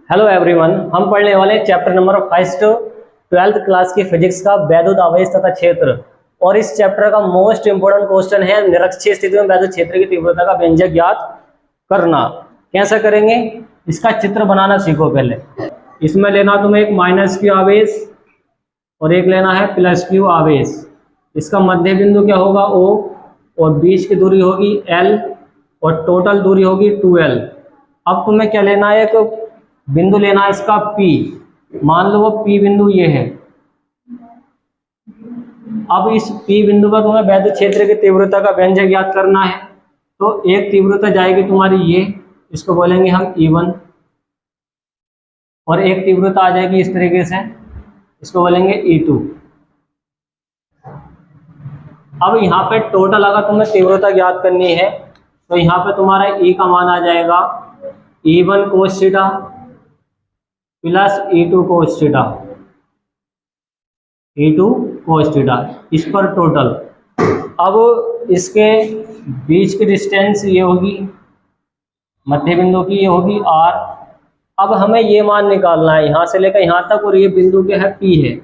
Hello everyone, हम पढ़ने वाले हैं chapter number 5 to 12th class की फिजिक्स का वैद्युत आवेश तथा क्षेत्र। और इस चैप्टर का मोस्ट इंपोर्टेंट क्वेश्चन है निरक्षीय स्थिति में वैद्युत क्षेत्र की तीव्रता का व्यंजक ज्ञात करना। कैसे करेंगे, इसका चित्र बनाना सीखो। पहले इसमें लेना तुम्हें एक माइनस क्यू आवेश और एक लेना है प्लस क्यू आवेश। इसका मध्य बिंदु क्या होगा O, और बीच की दूरी होगी L और टोटल दूरी होगी 2L। अब तुम्हें क्या लेना है, एक बिंदु लेना है इसका P। मान लो वो P बिंदु ये है। अब इस P बिंदु पर तुम्हें वैद्युत क्षेत्र की तीव्रता का व्यंजक ज्ञात करना है। तो एक तीव्रता जाएगी तुम्हारी ये, इसको बोलेंगे हम E1, और एक तीव्रता आ जाएगी इस तरीके से, इसको बोलेंगे E2। अब यहाँ पे टोटल अगर तुम्हें तीव्रता ज्ञात करनी है तो यहाँ पे तुम्हारा E का मान आ जाएगा E1 cos theta plus E2 cos theta, E2 cos theta, इस पर टोटल। अब इसके बीच की डिस्टेंस ये होगी, मध्य बिंदु की ये होगी R। अब हमें ये मान निकालना है यहाँ से लेकर यहाँ तक, और ये बिंदु क्या है P है।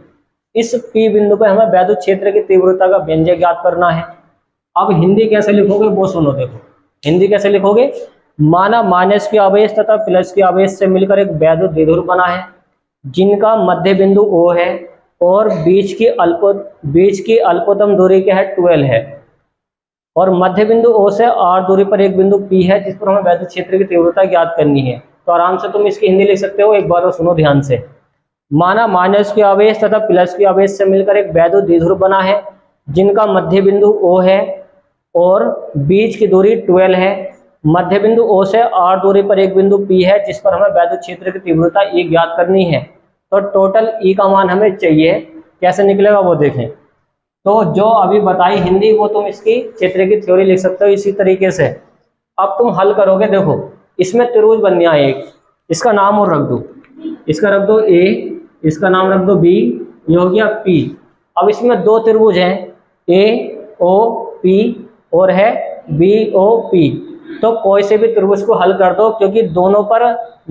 इस P बिंदु पर हमें वैद्युत क्षेत्र की तीव्रता का व्यंजक ज्ञात करना है। अब हिंदी कैसे लिखोगे वो सुनो। देखो हिंदी कैसे लिखोगे, माना माइनस के आवेश तथा प्लस के आवेश से मिलकर एक वैद्युत द्विध्रुव बना है जिनका मध्य बिंदु O है और बीच की अल्पतम दूरी क्या है 12 है, और मध्य बिंदु O से R दूरी पर एक बिंदु P है जिस पर हमें वैद्युत क्षेत्र की तीव्रता ज्ञात करनी है। तो आराम से तुम इसकी हिंदी लिख सकते हो। एक बार सुनो ध्यान से। माना माइनस के आवेश तथा प्लस के आवेश से मिलकर एक वैद्युत द्विध्रुव बना है जिनका मध्य बिंदु O है और बीच की दूरी 12 है। मध्य बिंदु O से R दूरी पर एक बिंदु P है जिस पर हमें वैद्युत क्षेत्र की तीव्रता E ज्ञात करनी है। तो टोटल E का मान हमें चाहिए। कैसे निकलेगा वो देखें। तो जो अभी बताई हिंदी वो तुम इसकी क्षेत्र की थ्योरी लिख सकते हो इसी तरीके से। अब तुम हल करोगे। देखो इसमें त्रिभुज बन गया एक, इसका नाम और रख दो, इसका रख दो A, इसका नाम रख दो B, ये हो गया P। अब इसमें दो त्रिभुज हैं AOP और है BOP। तो कोई से भी त्रिभुज को हल कर दो क्योंकि दोनों पर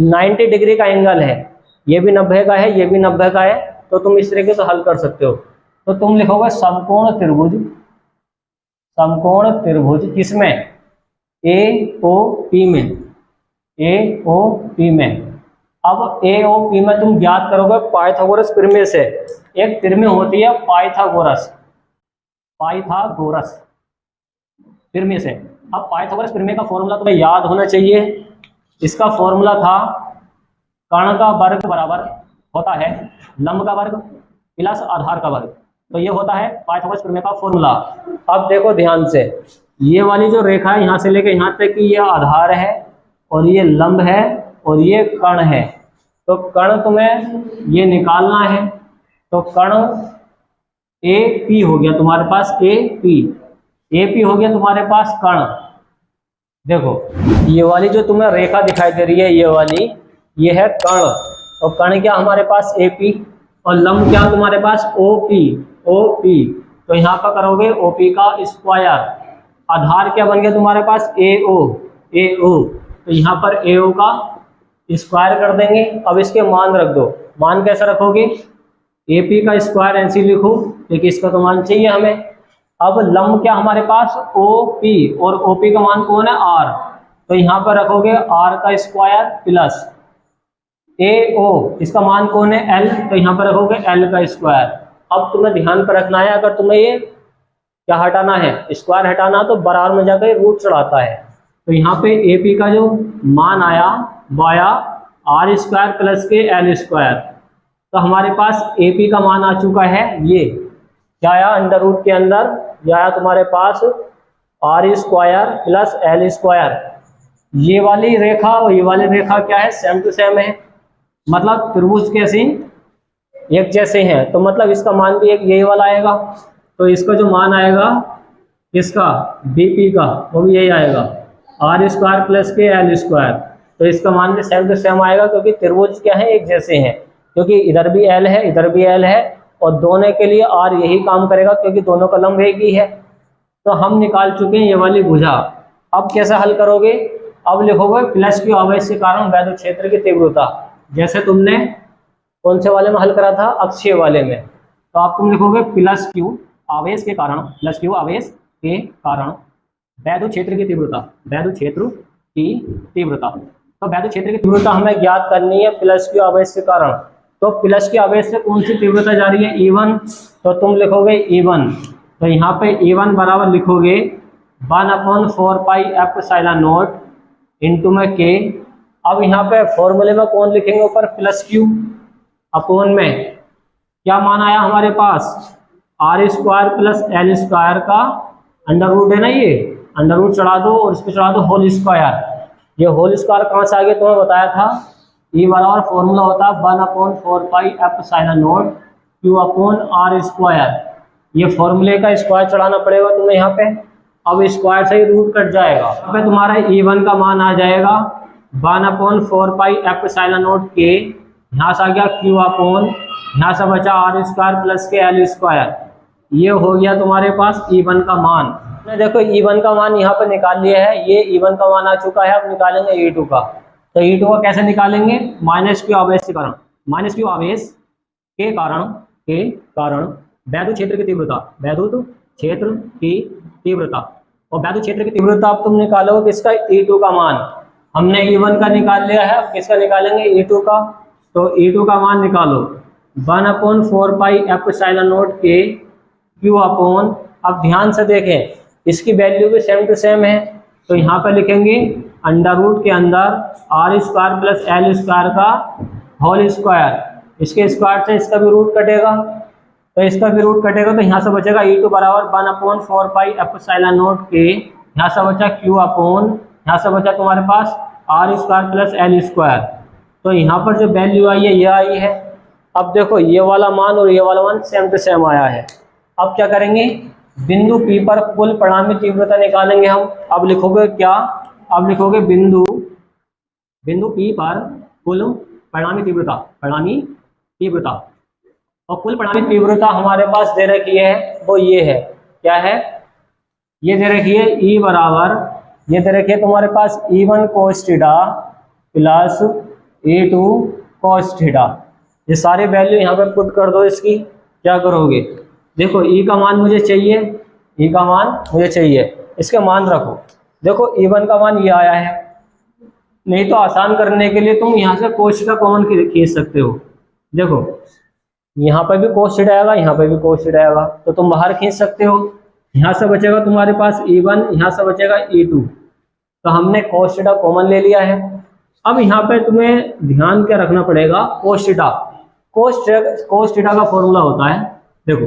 90 डिग्री का एंगल है, ये भी 90 का है, ये भी 90 का है। तो तुम इस तरीके से हल कर सकते हो। तो तुम लिखोगे समकोण त्रिभुज, समकोण त्रिभुज किसमें, AOP में, AOP में। अब AOP में तुम ज्ञात करोगे पाइथागोरस प्रमेय से। एक प्रमेय होती है पाइथागोरस प्रमेय से। अब पाइथागोरस प्रमेय का फॉर्मूला तुम्हें याद होना चाहिए। इसका फॉर्मूला था कर्ण का वर्ग बराबर होता है लंब का वर्ग प्लस आधार का वर्ग। तो ये होता है पाइथागोरस प्रमेय का फॉर्मूला। अब देखो ध्यान से, ये वाली जो रेखा है यहाँ से लेकर यहाँ तक की ये आधार है और ये लंब है और ये कर्ण है। तो कर्ण तुम्हें ये निकालना है। तो कर्ण AP हो गया तुम्हारे पास, AP हो गया तुम्हारे पास कर्ण। देखो ये वाली जो तुम्हें रेखा दिखाई दे रही है ये वाली, ये है कर्ण। और कर्ण क्या हमारे पास AP, और लंब क्या तुम्हारे पास OP। तो यहाँ पर करोगे OP का स्क्वायर। आधार क्या बन गया तुम्हारे पास AO। तो यहाँ पर AO का स्क्वायर कर देंगे। अब इसके मान रख दो। मान कैसे रखोगे, AP का स्क्वायर ऐसे लिखो क्योंकि इसका तो मान चाहिए हमें। अब लंब क्या हमारे पास OP, और OP का मान कौन है R। तो यहाँ पर रखोगे R का स्क्वायर प्लस AO, इसका मान कौन है L, तो यहाँ पर रखोगे L का स्क्वायर। अब तुम्हें ध्यान पर रखना है, अगर तुम्हें ये क्या हटाना है, स्क्वायर हटाना, तो बराबर में जाकर रूट चढ़ाता है। तो यहाँ पे AP का जो मान आया वो आया R स्क्वायर प्लस के L स्क्वायर। तो हमारे पास AP का मान आ चुका है, ये क्या आया अंडर रूट के अंदर, ये आया तुम्हारे पास R square plus L square. ये वाली रेखा और ये वाली रेखा क्या है, सेम टू सेम है, मतलब त्रिभुज कैसे एक जैसे हैं। तो मतलब इसका मान भी एक यही वाला आएगा। तो इसका जो मान आएगा इसका BP का वो भी यही आएगा, R स्क्वायर प्लस के L स्क्वायर। तो इसका मान भी सेम टू सेम आएगा क्योंकि त्रिभुज क्या है एक जैसे हैं, क्योंकि इधर भी L है इधर भी L है, और दोनों के लिए R यही काम करेगा क्योंकि दोनों का लंब एक ही है। तो हम निकाल चुके हैं ये वाली भुजा। अब कैसे हल करोगे, अब लिखोगे प्लस क्यू आवेश के कारण वैद्युत क्षेत्र की तीव्रता। जैसे तुमने कौन से वाले में हल करा था, अक्षीय वाले में, तो आप तुम लिखोगे प्लस क्यू आवेश के कारण, प्लस क्यू आवेश के कारण वैद्युत क्षेत्र की तीव्रता, वैद्युत क्षेत्र की तीव्रता। तो वैद्युत क्षेत्र की तीव्रता हमें ज्ञात करनी है प्लस क्यू आवेश के कारण। तो प्लस क्यू आवेश से कौन सी तीव्रता जा रही है, E1, तो तुम लिखोगे E1, तो यहाँ पे E1 बराबर लिखोगे 1/4πε0 इंटू में K। अब यहाँ पे फॉर्मूले में कौन लिखेंगे ऊपर, प्लस क्यू, अपोन में क्या मान आया हमारे पास, R² प्लस L² का अंडर रूट है ना, ये अंडर रूट चढ़ा दो और इस पर चढ़ा दो होल स्क्वायर। ये होल स्क्वायर कहाँ से आगे तुम्हें बताया था, E बराबर फॉर्मूला होता है 1/4πε0 Q/R²। ये फॉर्मूले का स्क्वायर चढ़ाना पड़ेगा तुम्हें यहाँ पे। अब स्क्वायर से ही रूट कट जाएगा, यहाँ पे तुम्हारा E1 का मान आ जाएगा 1/4πε0 K, यहाँ से आ गया Q/, यहाँ से बचा R² प्लस के L²। ये हो गया तुम्हारे पास E1 का मान। देखो E1 का मान यहाँ पर निकाल लिया है, ये E1 का मान आ चुका है। अब निकालेंगे E2 का। तो E2 का कैसे निकालेंगे, माइनस क्यू आवेश के कारण, माइनस क्यू आवेश के कारण वैद्युत क्षेत्र की तीव्रता, वैद्युत क्षेत्र की तीव्रता। और वैद्युत क्षेत्र की तीव्रता अब तुम निकालोगे किसका, E2 का मान। हमने E1 का निकाल लिया है, अब किसका निकालेंगे, E2 का। तो E2 का मान निकालो 1/4πε0 K Q/। अब ध्यान से देखें, इसकी वैल्यू भी सेम टू सेम है, तो यहाँ पर लिखेंगे अंडर रूट के अंदर R² प्लस L² का होल स्क्वायर। इसके स्क्वायर से इसका भी रूट कटेगा, तो इसका भी रूट कटेगा, तो यहाँ से बचेगा E2 बराबर 1/4πε0 K, यहाँ से बचा Q/, यहाँ से बचा तुम्हारे पास R² प्लस L²। तो यहाँ पर जो वैल्यू आई है ये आई है। अब देखो ये वाला मान और ये वाला मान सेम टू सेम आया है। अब क्या करेंगे, बिंदु P पर कुल परिणामी तीव्रता निकालेंगे हम। अब लिखोगे क्या, अब लिखोगे बिंदु P पर कुल परिणामी तीव्रता, परिणामी तीव्रता। और कुल परिणामी तीव्रता हमारे पास दे रखी है, वो ये है, क्या है, ये दे रखी है E बराबर, ये दे रखी है तुम्हारे पास E1 cos θ plus E2 cos θ। ये सारी वैल्यू यहाँ पे पुट कर दो। इसकी क्या करोगे, देखो E का मान मुझे चाहिए, E का मान मुझे चाहिए, इसके मान रखो। देखो E1 का मान ये आया है, नहीं तो आसान करने के लिए तुम यहाँ से cos θ कॉमन खींच सकते हो। देखो यहाँ पर भी cos θ आएगा, यहाँ पर भी cos θ आएगा, तो तुम बाहर खींच सकते हो। यहाँ से बचेगा तुम्हारे पास E1, यहाँ से बचेगा E2, तो हमने cos θ कॉमन ले लिया है। अब यहाँ पे तुम्हें ध्यान क्या रखना पड़ेगा, cos θ का फॉर्मूला होता है, देखो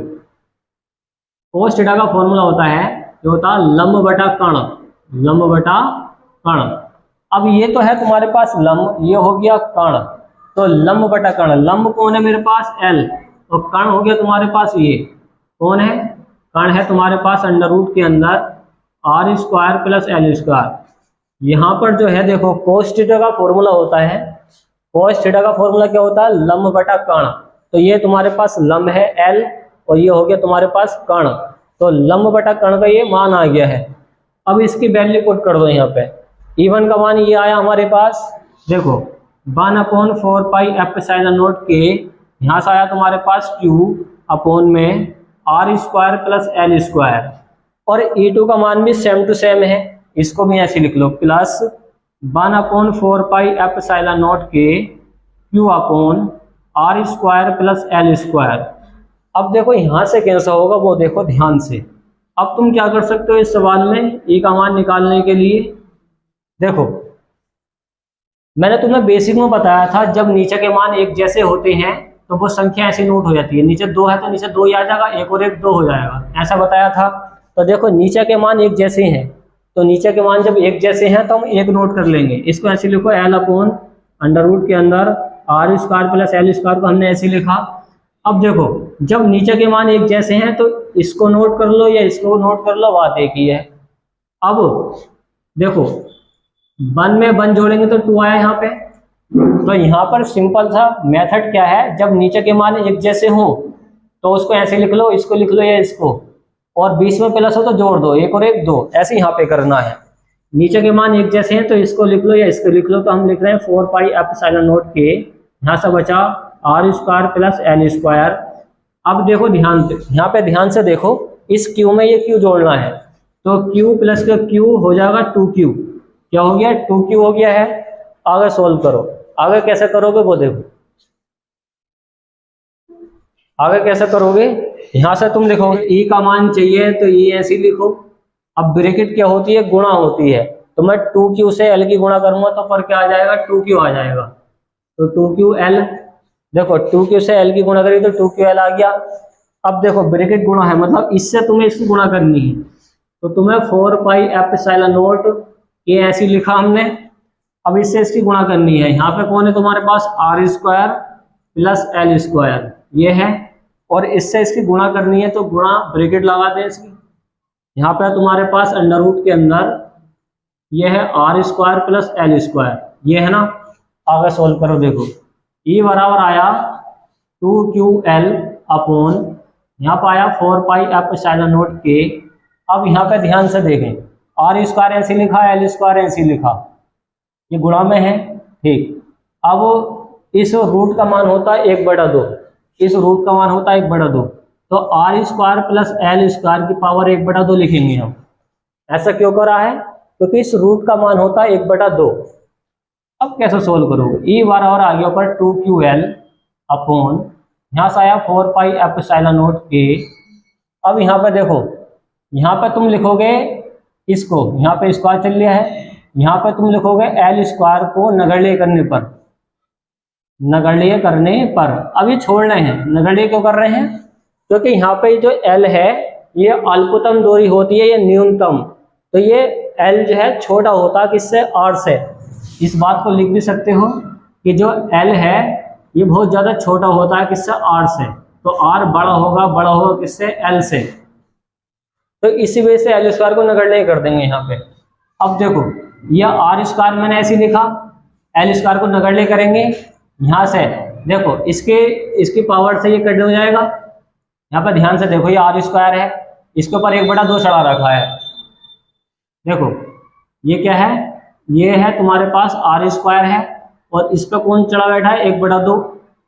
cos θ का फॉर्मूला होता है, जो होता है लंब बटा कर्ण, लंब बटा कर्ण। अब ये तो है तुम्हारे पास लंब, ये हो गया कर्ण, तो लंब बटा कर्ण, लंब कौन है मेरे पास L, और कर्ण हो गया तुम्हारे पास ये कौन है, कर्ण है तुम्हारे पास अंडर रूट के अंदर R² प्लस L²। यहाँ पर जो है देखो cos θ का फॉर्मूला होता है, cos θ का फॉर्मूला क्या होता है, लंब बटा कर्ण। तो ये तुम्हारे पास लंब है L, और ये हो गया तुम्हारे पास कर्ण, तो लंब बटा कर्ण का ये मान आ गया है। अब इसकी वैल्यू पुट कर दो यहाँ पे। E1 का मान ये आया हमारे पास, देखो 1/4πε0 K, यहाँ से आया तुम्हारे पास Q/, में R² प्लस L²। और E2 का मान भी सेम टू सेम है, इसको भी ऐसे लिख लो, plus 1/4πε0 K Q/, R² plus L²। अब देखो यहाँ से कैसा होगा वो देखो ध्यान से। अब तुम क्या कर सकते हो इस सवाल में, E का मान निकालने के लिए, देखो मैंने तुम्हें बेसिक में बताया था, जब नीचे के मान एक जैसे होते हैं तो वो संख्या ऐसी नोट हो जाती है। नीचे 2 है तो नीचे 2 ही आ जाएगा, 1 और 1 2 हो जाएगा, ऐसा बताया था। तो देखो नीचे के मान एक जैसे हैं, तो नीचे के मान जब एक जैसे हैं तो हम 1 नोट कर लेंगे। इसको ऐसे लिखो L/ अंडर रूट के अंदर R² प्लस L² को हमने ऐसे लिखा। अब देखो जब नीचे के मान एक जैसे हैं तो इसको नोट कर लो या इसको नोट कर लो, बात एक ही है। अब देखो 1 में 1 जोड़ेंगे तो 2 आया यहाँ पे। तो यहाँ पर सिंपल सा मेथड क्या है, जब नीचे के मान एक जैसे हो तो उसको ऐसे लिख लो, इसको लिख लो या इसको, और बीच में प्लस हो तो जोड़ दो, 1 और 1 2, ऐसे यहाँ पे करना है। नीचे के मान एक जैसे हैं तो इसको लिख लो या इसको लिख लो, तो हम लिख रहे हैं 4πε0 K, यहाँ से बचा R square plus L square. अब देखो ध्यान से, यहाँ पे ध्यान से देखो, इस क्यू में ये क्यू जोड़ना है, तो क्यू प्लस का क्यू हो जाएगा 2q। क्या हो गया? 2q हो गया है। आगे सोल्व करो। आगे कैसे करोगे वो देखो, आगे कैसे करोगे। यहाँ से तुम लिखोगे ई का मान चाहिए तो ई ऐसे लिखो। अब ब्रैकेट क्या होती है? गुणा होती है। तो मैं 2q से l की गुणा करूंगा तो पर क्या आ जाएगा? 2q आ जाएगा। तो 2ql, देखो 2q से l की गुणा करी तो 2ql आ गया। अब देखो ब्रैकेट गुणा है, मतलब इससे तुम्हें इसकी गुणा करनी है, तो तुम्हें 4 पाई एप्सिलॉन नॉट ये ऐसी लिखा हमने। अब इससे इसकी गुणा करनी है। यहाँ पे कौन है तुम्हारे पास? R square plus L square ये है, और इससे इसकी गुणा करनी है, तो गुणा ब्रैकेट लगा दें इसकी। यहाँ पे तुम्हारे पास अंडर रूट के अंदर ये है R square plus L square, ये है ना। आगे सोल्व करो, देखो ई बराबर आया 2ql अपॉन, यहाँ पर आया 4 पाई एप्सिलॉन नॉट के। अब यहाँ पे ध्यान से देखें, आर स्क्वायर ऐसे लिखा, एल स्क्वायर ऐसे लिखा, ये गुणा में है, ठीक। अब इस रूट का मान होता है 1/2, इस रूट का मान होता है 1/2, तो R square plus L square की पावर 1/2 लिखेंगे हम। ऐसा क्यों करा है? क्योंकि इस रूट का मान होता है 1/2। अब कैसे सोल्व करोगे? ई बराबर आ गया ऊपर 2ql अपॉन, यहाँ से आया 4 पाई एप्सिलॉन नॉट के। अब यहाँ पे देखो, यहाँ पे तुम लिखोगे इसको, यहाँ पे स्क्वायर चल लिया है, यहाँ पे तुम लिखोगे एल स्क्वायर को नगण्य करने पर, नगण्य करने पर। अब ये छोड़ने हैं, नगण्य क्यों कर रहे हैं? क्योंकि यहाँ पे जो एल है ये अल्पतम दूरी होती है, ये न्यूनतम, तो ये एल जो है छोटा होता है किससे? आर से। इस बात को लिख भी सकते हो कि जो एल है ये बहुत ज़्यादा छोटा होता है किससे? आर से। तो आर बड़ा होगा किससे? एल से। तो इसी वजह से एल स्क्वायर को नगण्य कर देंगे यहाँ पे। अब देखो यह आर स्क्वायर मैंने ऐसे लिखा, एल स्क्वायर को नगण्य करेंगे, यहाँ से देखो इसकी पावर से ये कट हो जाएगा। यहाँ पर ध्यान से देखो, ये आर स्क्वायर है, इसके ऊपर 1/2 चढ़ा रखा है। देखो ये क्या है? ये है तुम्हारे पास आर स्क्वायर है, और इस पर कौन चढ़ा बैठा है? 1/2।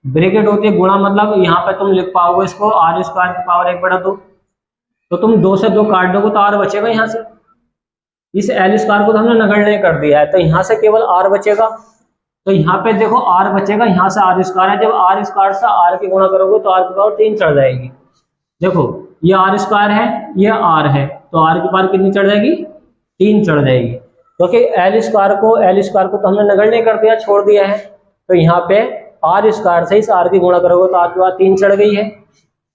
ब्रैकेट होती है गुणा, मतलब यहाँ पे तुम लिख पाओगे इसको आर स्क्वायर की पावर 1/2। तो तुम 2 से 2 काट दोगे तो आर बचेगा यहाँ से। इस एल स्क्वायर को तो हमने नगण्य कर दिया है, तो यहाँ से केवल आर बचेगा। तो यहाँ पे देखो आर बचेगा, यहाँ से आर स्क्वायर है, जब आर स्क्वायर से आर की गुणा करोगे तो आर की पावर 3 चढ़ जाएगी। देखो ये आर स्क्वायर है, ये आर है, तो आर की पावर कितनी चढ़ जाएगी? 3 चढ़ जाएगी। क्योंकि एल स्क्वायर को तो हमने नगण्य कर दिया, छोड़ दिया है, तो यहाँ पे आर स्क्वायर से इस आर की गुणा करोगे तो आर की पावर 3 चढ़ गई है।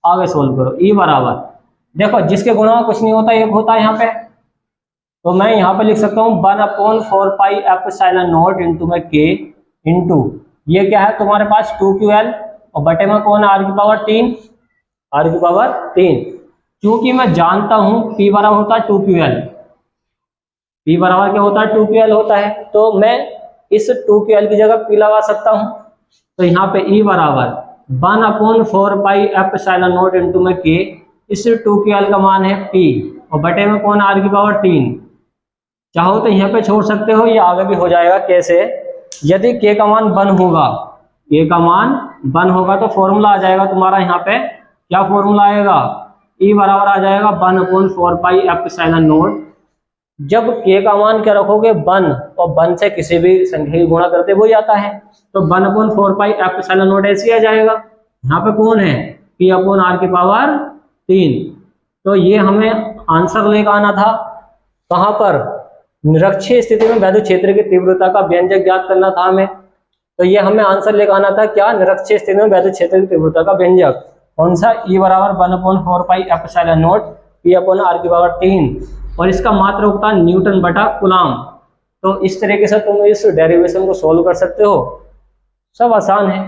आगे सोल्व करो। ई बराबर, देखो जिसके गुणा में कुछ नहीं होता, एक होता है यहाँ पे, तो मैं यहाँ पे लिख सकता हूँ 1/4 पाई एप्सिलॉन नॉट इंटू में के इंटू, ये क्या है तुम्हारे पास? 2ql, और बटे में कौन? आर की पावर 3, आर की पावर 3। क्योंकि मैं जानता हूँ p बराबर होता है 2ql, p बराबर क्या होता है? 2ql होता है, तो मैं इस 2ql की जगह p लगा सकता हूँ। तो यहाँ पे e बराबर 1/4 पाई एप्सिलॉन नॉट इंटू में k, इस 2ql का मान है p, और बटे में कौन? आर की पावर 3। चाहो तो यहाँ पे छोड़ सकते हो, ये आगे भी हो जाएगा। कैसे? यदि k का मान 1 होगा, k का मान 1 होगा तो फॉर्मूला आ जाएगा तुम्हारा, यहाँ पे क्या फॉर्मूला आएगा? e बराबर आ जाएगा 1/4 पाई एप्सिलॉन नॉट। जब k का मान क्या रखोगे? 1, और 1 से किसी भी संख्या की गुणा करते वो आता है, तो 1/4 पाई एप्सिलॉन नॉट ऐसे आ जाएगा। यहाँ पे कौन है? p/r की पावर 3। तो ये हमें आंसर लेकर आना था। कहाँ पर? निरक्षीय स्थिति में वैद्युत क्षेत्र की तीव्रता का व्यंजक ज्ञात करना था हमें। तो ये हमें आंसर लेकर आना था क्या? निरक्षीय स्थिति में वैद्युत क्षेत्र की तीव्रता का व्यंजक। कौन सा? E बराबर 1/4 पाई एप्सिलॉन नॉट p/r की पावर 3, और इसका मात्रक होता है न्यूटन बटा कूलम। तो इस तरीके से तुम इस डेरिवेशन को सोल्व कर सकते हो। सब आसान है।